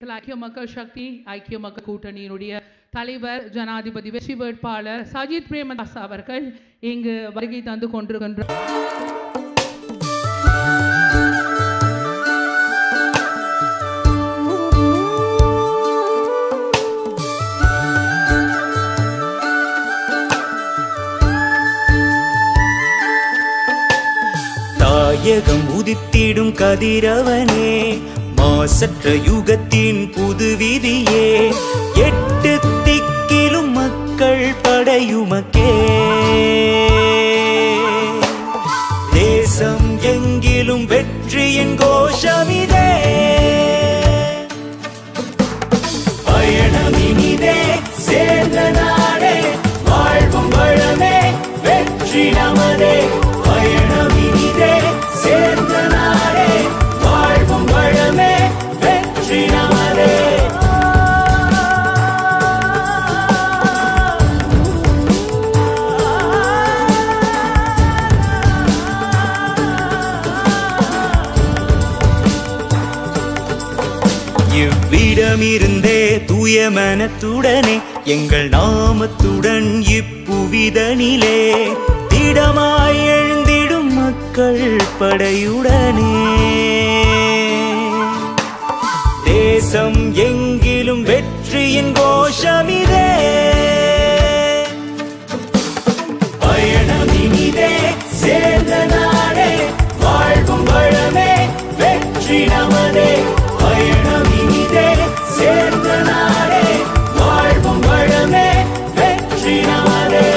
ஐக்கிய மக்கள் சக்தி ஐக்கிய மக்கள் கூட்டணியினுடைய தலைவர் ஜனாதிபதி வெற்றி வேட்பாளர் சஜித் பிரேமதாஸ் அவர்கள் இங்கு வருகை தந்து கொண்டிருக்கின்றார். தாயகம் உதித்திடும் கதிரவனே, மாசற்ற யுகத்தின் புது விதியே, எட்டு திக்கிலும் மக்கள் படையுமக்கே. தேசம் எங்கிலும் வெற்றியின் கோஷமிதே, பயணமினிதே, சேர்ந்த நாடே, வாழ்வும் வளமே, வெற்றி நமதே. பயணமினிதே, சேர்ந்த நாடே, வாழ்வும் வளமே, வெற்றி நமதே. இவ்விடமிருந்தே தூய மனத்துடனே எங்கள் நாமத்துடன் இப்புவிதனிலே திடமாய் எழுந்திடும் மக்கள் படையுடனே. தேசம் எங்கிலும் வெற்றியின் கோஷமிதே, பயணமினிதே, சேர்ந்த நாடே, வாழ்வும் வளமே, வெற்றி நமதே. பயணமினிதே, சேர்ந்த நாடே, வாழ்வும் வளமே, வெற்றி நமதே.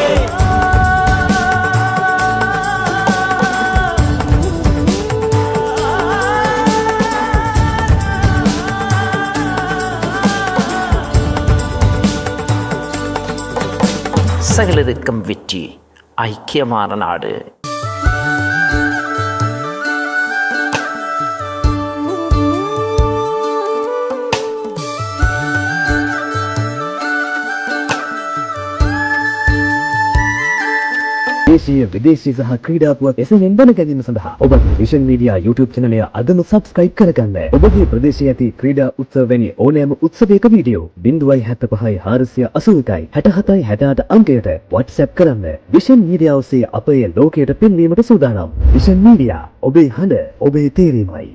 சகலருக்கும் வெற்றி, ஐக்கியமான நாடு. දේශීය විදේශී සහ ක්‍රීඩා පුවත් එසෙන් දැන ගැනීම සඳහා ඔබ විෂන් මීඩියා YouTube channel එක අදම subscribe කරගන්න. ඔබගේ ප්‍රදේශයේ ඇති ක්‍රීඩා උත්සව වැනි ඕනෑම උත්සවයක වීඩියෝ 0.75 481 67 68 අංකයට WhatsApp කරන්න. විෂන් මීඩියා ඔස්සේ අපේ ලෝකයට පෙන්වීමට සූදානම්. විෂන් මීඩියා ඔබේ හඬ ඔබේ තේරීමයි.